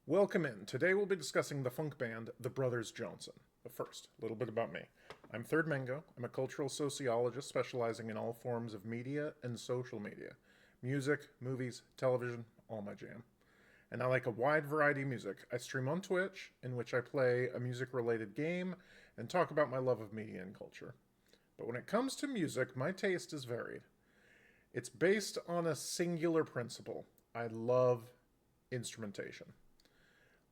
Welcome in. Today we'll be discussing the funk band, The Brothers Johnson. But first, a little bit about me. I'm Thirdmango. I'm a cultural sociologist specializing in all forms of media and social media. Music, movies, television, all my jam. And I like a wide variety of music. I stream on Twitch, in which I play a music-related game and talk about my love of media and culture. But when it comes to music, my taste is varied. It's based on a singular principle. I love instrumentation.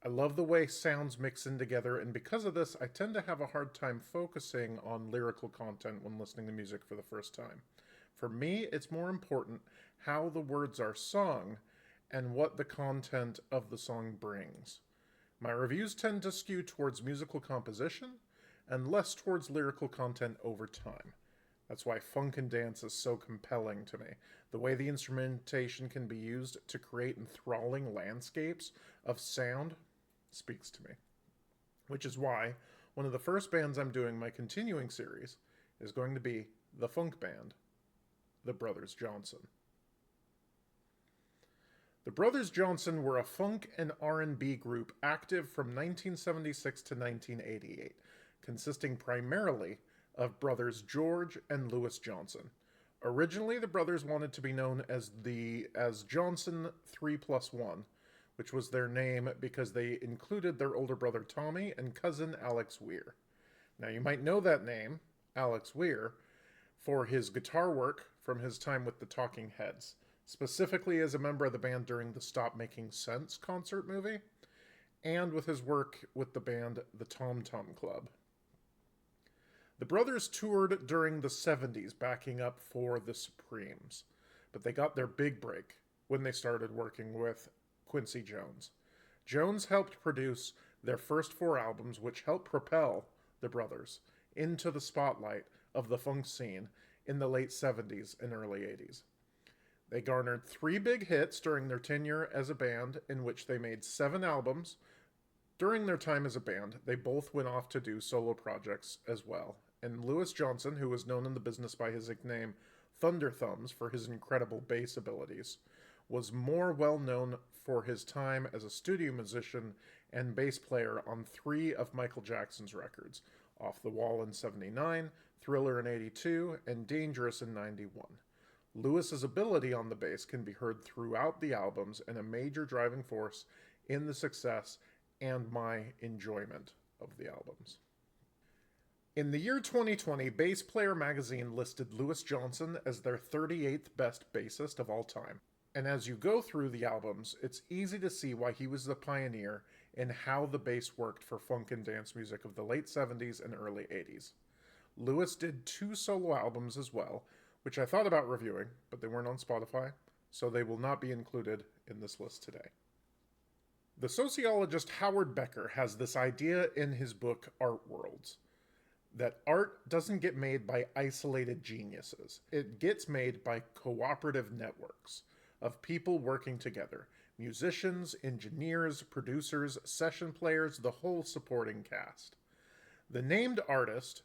I love the way sounds mix in together, and because of this, I tend to have a hard time focusing on lyrical content when listening to music for the first time. For me, it's more important how the words are sung and what the content of the song brings. My reviews tend to skew towards musical composition and less towards lyrical content over time. That's why funk and dance is so compelling to me. The way the instrumentation can be used to create enthralling landscapes of sound speaks to me. Which is why one of the first bands I'm doing my continuing series is going to be the funk band, The Brothers Johnson. The Brothers Johnson were a funk and R&B group active from 1976 to 1988, consisting primarily of brothers George and Louis Johnson. Originally, the brothers wanted to be known as Johnson 3+1, which was their name because they included their older brother Tommy and cousin Alex Weir. Now, you might know that name, Alex Weir, for his guitar work from his time with the Talking Heads, specifically as a member of the band during the Stop Making Sense concert movie, and with his work with the band The Tom Tom Club. The brothers toured during the 70s, backing up for the Supremes, but they got their big break when they started working with Quincy Jones. Jones helped produce their first 4 albums, which helped propel the brothers into the spotlight of the funk scene in the late 70s and early 80s. They garnered 3 big hits during their tenure as a band, in which they made 7 albums. During their time as a band, they both went off to do solo projects as well. And Louis Johnson, who was known in the business by his nickname Thunder Thumbs for his incredible bass abilities, was more well known for his time as a studio musician and bass player on 3 of Michael Jackson's records, Off the Wall in '79, Thriller in '82, and Dangerous in '91. Louis's ability on the bass can be heard throughout the albums and a major driving force in the success and my enjoyment of the albums. In the year 2020, Bass Player magazine listed Louis Johnson as their 38th best bassist of all time. And as you go through the albums, it's easy to see why he was the pioneer in how the bass worked for funk and dance music of the late 70s and early 80s. Louis did 2 solo albums as well, which I thought about reviewing, but they weren't on Spotify, so they will not be included in this list today. The sociologist Howard Becker has this idea in his book Art Worlds, that art doesn't get made by isolated geniuses. It gets made by cooperative networks of people working together. Musicians, engineers, producers, session players, the whole supporting cast. The named artist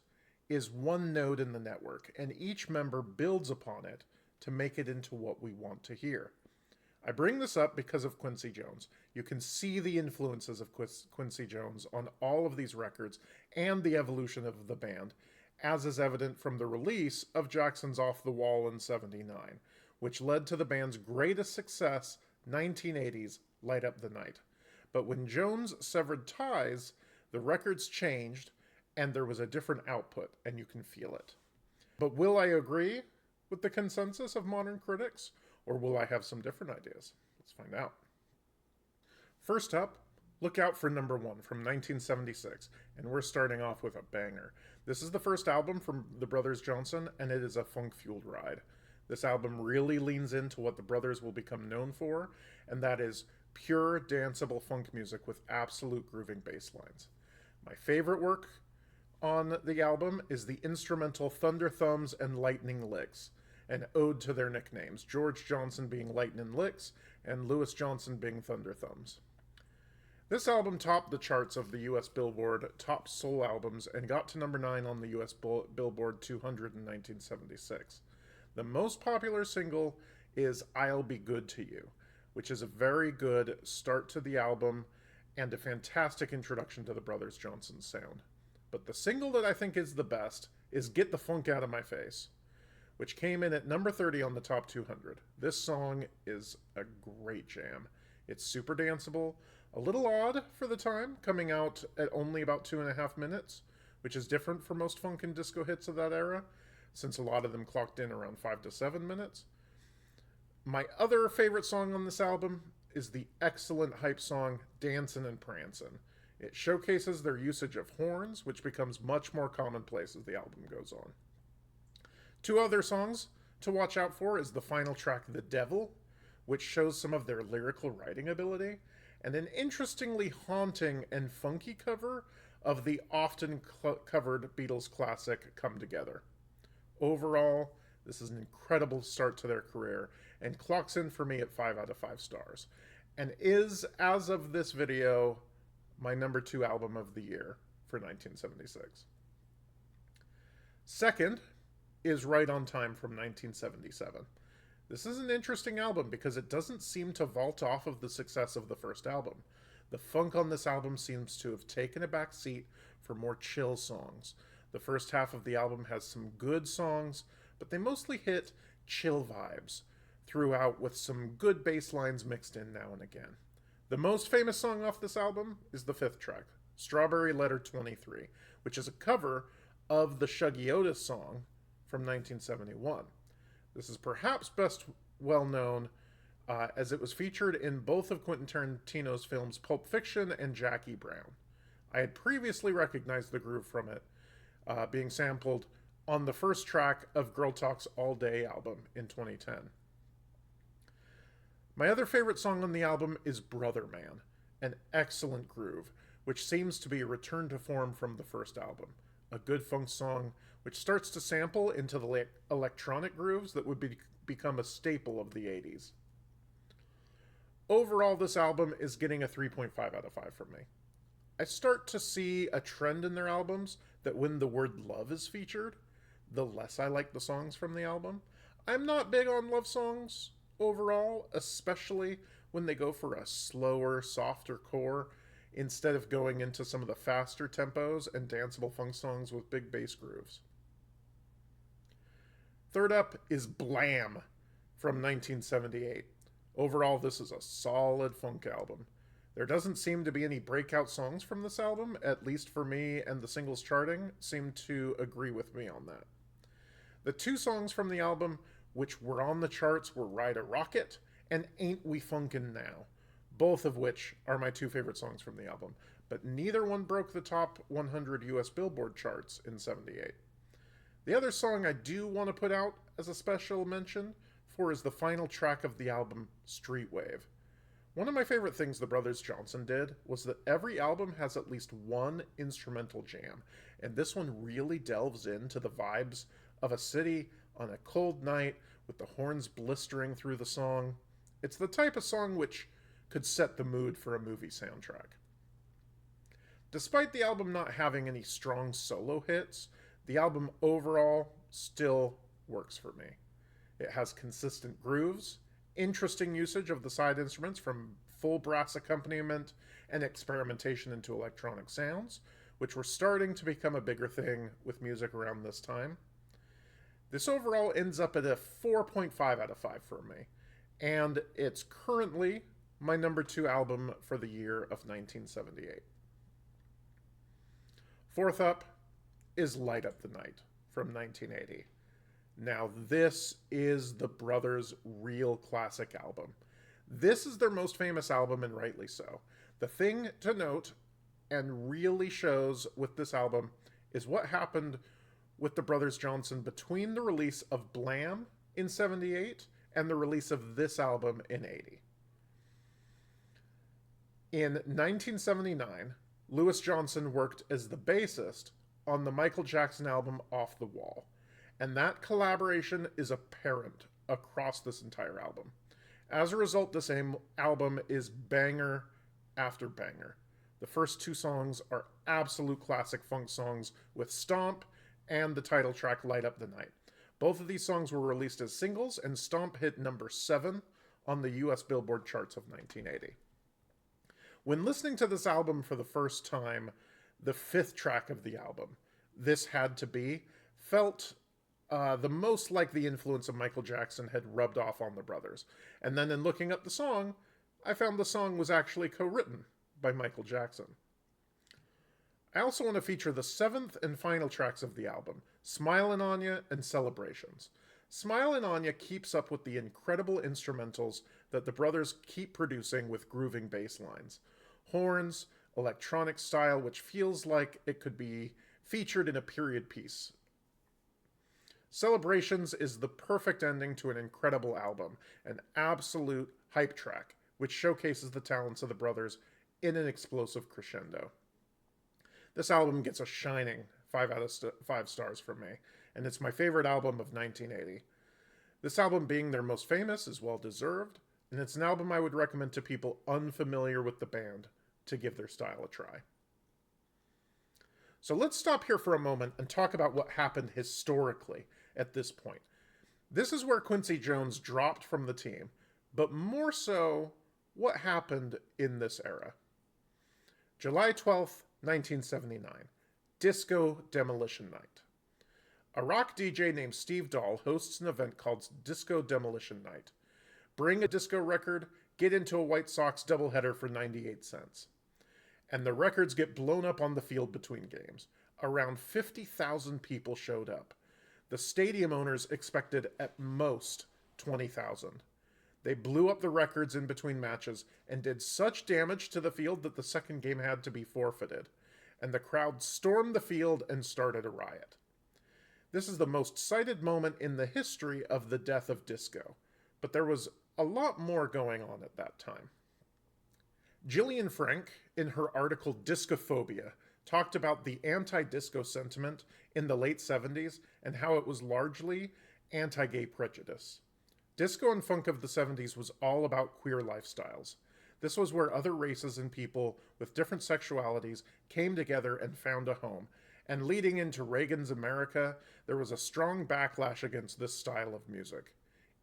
is one node in the network, and each member builds upon it to make it into what we want to hear. I bring this up because of Quincy Jones. You can see the influences of Quincy Jones on all of these records and the evolution of the band, as is evident from the release of Jackson's Off the Wall in '79, which led to the band's greatest success, 1980's Light Up the Night. But when Jones severed ties, the records changed and there was a different output, and you can feel it. But will I agree with the consensus of modern critics? Or will I have some different ideas? Let's find out. First up, look out for number 1 from 1976, and we're starting off with a banger. This is the first album from the Brothers Johnson, and it is a funk-fueled ride. This album really leans into what the brothers will become known for, and that is pure, danceable funk music with absolute grooving bass lines. My favorite work on the album is the instrumental Thunder Thumbs and Lightning Licks, an ode to their nicknames, George Johnson being Lightning Licks and Louis Johnson being Thunder Thumbs. This album topped the charts of the US Billboard Top Soul Albums and got to number 9 on the US Billboard 200 in 1976. The most popular single is I'll Be Good to You, which is a very good start to the album and a fantastic introduction to the Brothers Johnson's sound. But the single that I think is the best is Get the Funk Out of My Face, which came in at number 30 on the top 200. This song is a great jam. It's super danceable, a little odd for the time, coming out at only about 2.5 minutes, which is different for most funk and disco hits of that era, since a lot of them clocked in around 5 to 7 minutes. My other favorite song on this album is the excellent hype song Dancin' and Prancin'. It showcases their usage of horns, which becomes much more commonplace as the album goes on. Two other songs to watch out for is the final track, The Devil, which shows some of their lyrical writing ability, and an interestingly haunting and funky cover of the often covered Beatles classic Come Together. Overall, this is an incredible start to their career and clocks in for me at 5 out of 5 stars, and is, as of this video, my number 2 album of the year for 1976. Second is Right on Time from 1977. This is an interesting album because it doesn't seem to vault off of the success of the first album. The funk on this album seems to have taken a back seat for more chill songs. The first half of the album has some good songs, but they mostly hit chill vibes throughout with some good bass lines mixed in now and again. The most famous song off this album is the 5th track, Strawberry Letter 23, which is a cover of the Shuggy Otis song from 1971. This is perhaps best well known as it was featured in both of Quentin Tarantino's films Pulp Fiction and Jackie Brown. I had previously recognized the groove from it, being sampled on the first track of Girl Talk's All Day album in 2010. My other favorite song on the album is Brother Man, an excellent groove, which seems to be a return to form from the first album. A good funk song which starts to sample into the electronic grooves that would become a staple of the 80s. Overall, this album is getting a 3.5 out of 5 from me. I start to see a trend in their albums that when the word love is featured, the less I like the songs from the album. I'm not big on love songs overall, especially when they go for a slower, softer core instead of going into some of the faster tempos and danceable funk songs with big bass grooves. Third up is Blam from 1978. Overall, this is a solid funk album. There doesn't seem to be any breakout songs from this album, at least for me, and the singles charting seem to agree with me on that. The 2 songs from the album which were on the charts were Ride a Rocket and Ain't We Funkin' Now, both of which are my 2 favorite songs from the album, but neither one broke the top 100 US Billboard charts in 78. The other song I do want to put out as a special mention for is the final track of the album, Street Wave. One of my favorite things the Brothers Johnson did was that every album has at least one instrumental jam, and this one really delves into the vibes of a city on a cold night with the horns blistering through the song. It's the type of song which could set the mood for a movie soundtrack. Despite the album not having any strong solo hits, the album overall still works for me. It has consistent grooves, interesting usage of the side instruments from full brass accompaniment and experimentation into electronic sounds, which were starting to become a bigger thing with music around this time. This overall ends up at a 4.5 out of 5 for me, and it's currently my number 2 album for the year of 1978. Fourth up is Light Up the Night from 1980. Now, this is the Brothers' real classic album. This is their most famous album, and rightly so. The thing to note, and really shows with this album, is what happened with the Brothers Johnson between the release of Blam in 78 and the release of this album in 80. In 1979, Louis Johnson worked as the bassist on the Michael Jackson album Off the Wall, and that collaboration is apparent across this entire album. As a result, this album is banger after banger. The first 2 songs are absolute classic funk songs with Stomp and the title track Light Up the Night. Both of these songs were released as singles, and Stomp hit number 7 on the US Billboard charts of 1980. When listening to this album for the first time, the fifth track of the album, This Had to Be, felt the most like the influence of Michael Jackson had rubbed off on the brothers. And then in looking up the song, I found the song was actually co-written by Michael Jackson. I also want to feature the seventh and final tracks of the album, Smilin' On Ya and Celebrations. Smilin' On Ya keeps up with the incredible instrumentals that the brothers keep producing with grooving bass lines. Horns, electronic style, which feels like it could be featured in a period piece. Celebrations is the perfect ending to an incredible album, an absolute hype track, which showcases the talents of the brothers in an explosive crescendo. This album gets a shining 5 out of 5 stars from me, and it's my favorite album of 1980. This album being their most famous is well deserved, and it's an album I would recommend to people unfamiliar with the band to give their style a try. So let's stop here for a moment and talk about what happened historically at this point. This is where Quincy Jones dropped from the team, but more so, what happened in this era. July 12th, 1979, Disco Demolition Night. A rock DJ named Steve Dahl hosts an event called Disco Demolition Night. Bring a disco record, get into a White Sox doubleheader for 98 cents. And the records get blown up on the field between games. Around 50,000 people showed up. The stadium owners expected at most 20,000. They blew up the records in between matches and did such damage to the field that the second game had to be forfeited. And the crowd stormed the field and started a riot. This is the most cited moment in the history of the death of disco. But there was a lot more going on at that time. Gillian Frank, in her article Discophobia, talked about the anti-disco sentiment in the late 70s and how it was largely anti-gay prejudice. Disco and funk of the 70s was all about queer lifestyles. This was where other races and people with different sexualities came together and found a home. And leading into Reagan's America, there was a strong backlash against this style of music.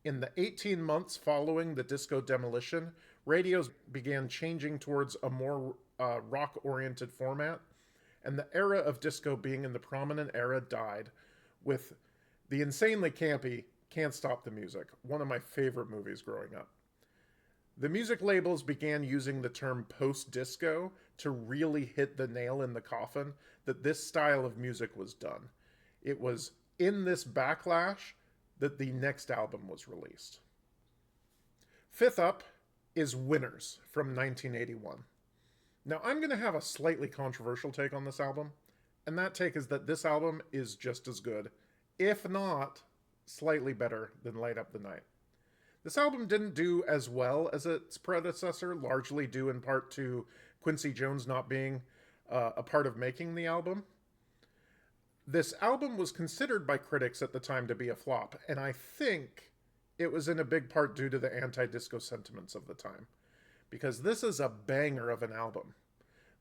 In the 18 months following the disco demolition, radios began changing towards a more rock-oriented format, and the era of disco being in the prominent era died, with the insanely campy Can't Stop the Music, one of my favorite movies growing up. The music labels began using the term post-disco to really hit the nail in the coffin that this style of music was done. It was in this backlash that the next album was released. Fifth up is Winners from 1981. Now, I'm going to have a slightly controversial take on this album, and that take is that this album is just as good, if not slightly better than Light Up the Night. This album didn't do as well as its predecessor, largely due in part to Quincy Jones not being a part of making the album. This album was considered by critics at the time to be a flop, and I think it was in a big part due to the anti-disco sentiments of the time, because this is a banger of an album.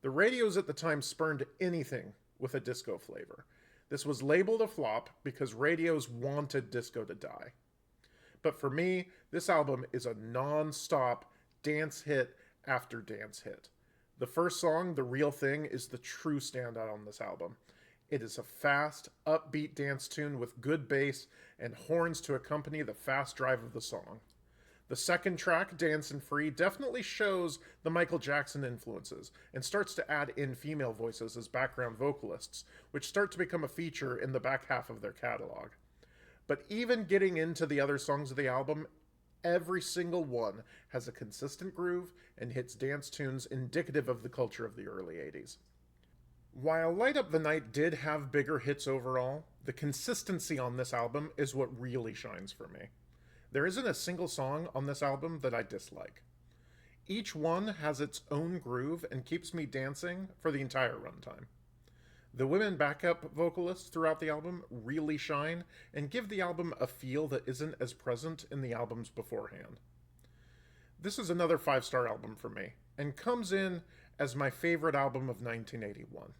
The radios at the time spurned anything with a disco flavor. This was labeled a flop because radios wanted disco to die. But for me, this album is a non-stop dance hit after dance hit. The first song, The Real Thing, is the true standout on this album. It is a fast, upbeat dance tune with good bass and horns to accompany the fast drive of the song. The second track, Dancin' Free, definitely shows the Michael Jackson influences and starts to add in female voices as background vocalists, which start to become a feature in the back half of their catalog. But even getting into the other songs of the album, every single one has a consistent groove and hits dance tunes indicative of the culture of the early 80s. While Light Up the Night did have bigger hits overall, the consistency on this album is what really shines for me. There isn't a single song on this album that I dislike. Each one has its own groove and keeps me dancing for the entire runtime. The women backup vocalists throughout the album really shine and give the album a feel that isn't as present in the albums beforehand. This is another 5-star album for me, and comes in as my favorite album of 1981.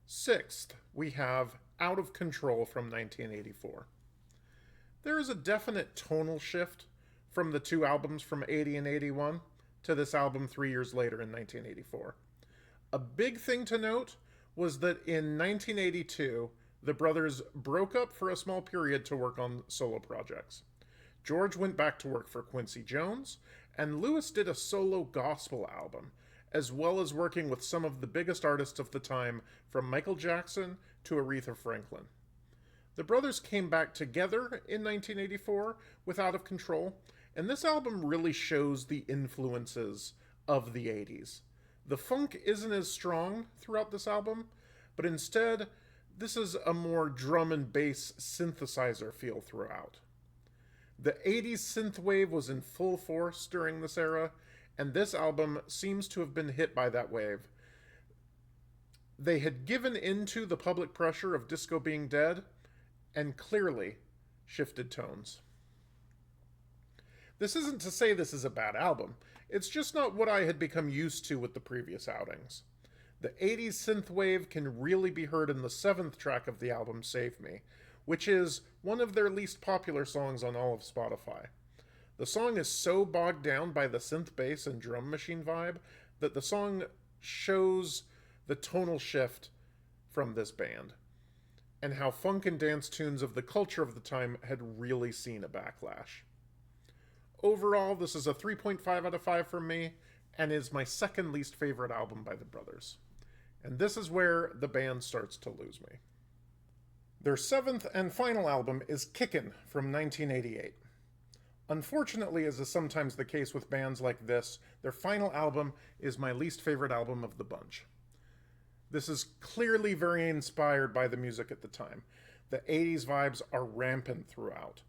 Sixth, we have Out of Control from 1984. There is a definite tonal shift from the two albums from 80 and 81, to this album 3 years later in 1984. A big thing to note was that in 1982, the brothers broke up for a small period to work on solo projects. George went back to work for Quincy Jones, and Lewis did a solo gospel album, as well as working with some of the biggest artists of the time, from Michael Jackson to Aretha Franklin. The brothers came back together in 1984 with Out of Control, and this album really shows the influences of the 80s. The funk isn't as strong throughout this album, but instead, this is a more drum and bass synthesizer feel throughout. The 80s synthwave was in full force during this era, and this album seems to have been hit by that wave. They had given into the public pressure of disco being dead, and clearly shifted tones. This isn't to say this is a bad album. It's just not what I had become used to with the previous outings. The 80s synthwave can really be heard in the 7th track of the album, Save Me, which is one of their least popular songs on all of Spotify. The song is so bogged down by the synth bass and drum machine vibe that the song shows the tonal shift from this band, and how funk and dance tunes of the culture of the time had really seen a backlash. Overall, this is a 3.5 out of 5 for me, and is my second least favorite album by the brothers. And this is where the band starts to lose me. Their 7th and final album is Kickin' from 1988. Unfortunately, as is sometimes the case with bands like this, their final album is my least favorite album of the bunch. This is clearly very inspired by the music at the time. The 80s vibes are rampant throughout.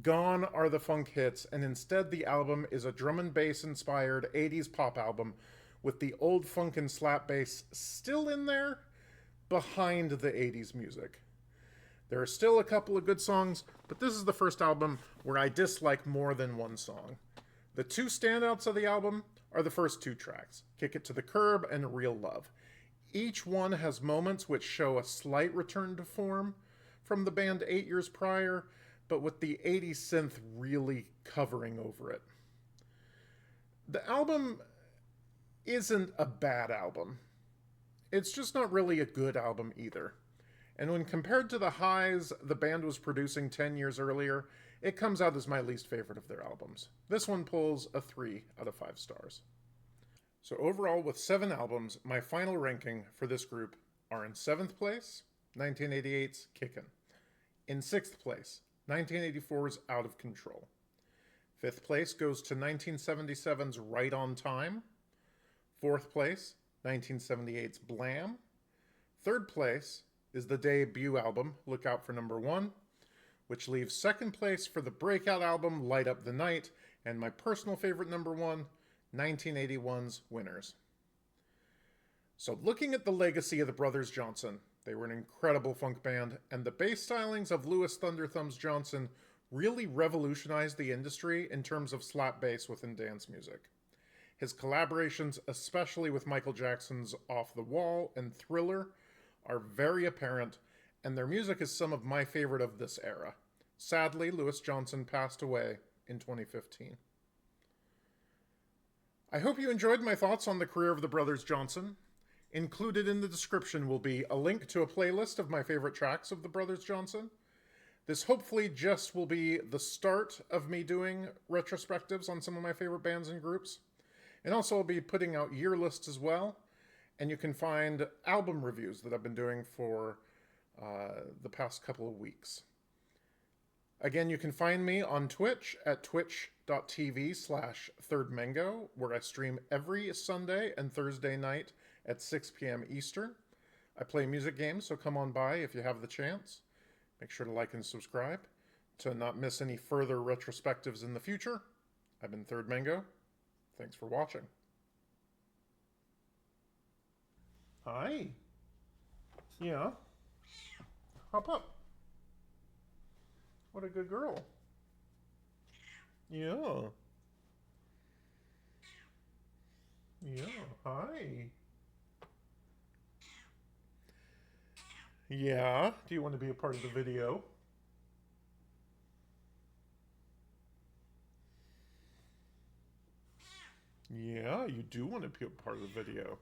Gone are the funk hits, and instead the album is a drum and bass inspired 80s pop album with the old funk and slap bass still in there behind the 80s music. There are still a couple of good songs, but this is the first album where I dislike more than one song. The two standouts of the album are the first two tracks, Kick It to the Curb and Real Love. Each one has moments which show a slight return to form from the band 8 years prior, but with the 80s synth really covering over it. The album isn't a bad album. It's just not really a good album either. And when compared to the highs the band was producing 10 years earlier, it comes out as my least favorite of their albums. This one pulls a 3 out of 5 stars. So overall, with 7 albums, my final ranking for this group are in 7th place, 1988's Kickin'. In 6th place, 1984's Out of Control. 5th place goes to 1977's Right on Time. 4th place, 1978's Blam. 3rd place is the debut album, Look Out for Number 1, which leaves 2nd place for the breakout album, Light Up the Night, and my personal favorite number 1, 1981's Winners. So looking at the legacy of the Brothers Johnson, they were an incredible funk band, and the bass stylings of Louis Thunder Thumbs Johnson really revolutionized the industry in terms of slap bass within dance music. His collaborations, especially with Michael Jackson's Off the Wall and Thriller, are very apparent, and their music is some of my favorite of this era. Sadly, Louis Johnson passed away in 2015. I hope you enjoyed my thoughts on the career of the Brothers Johnson. Included in the description will be a link to a playlist of my favorite tracks of the Brothers Johnson. This hopefully just will be the start of me doing retrospectives on some of my favorite bands and groups. And also I'll be putting out year lists as well. And you can find album reviews that I've been doing for the past couple of weeks. Again, you can find me on Twitch at twitch.tv/Thirdmango, where I stream every Sunday and Thursday night at 6 p.m. Eastern. I play music games, so come on by if you have the chance. Make sure to like and subscribe to not miss any further retrospectives in the future. I've been Thirdmango. Thanks for watching. Hi. Yeah. Hop up. What a good girl. Yeah. Yeah. Hi. Yeah. Do you want to be a part of the video? Yeah, you do want to be a part of the video.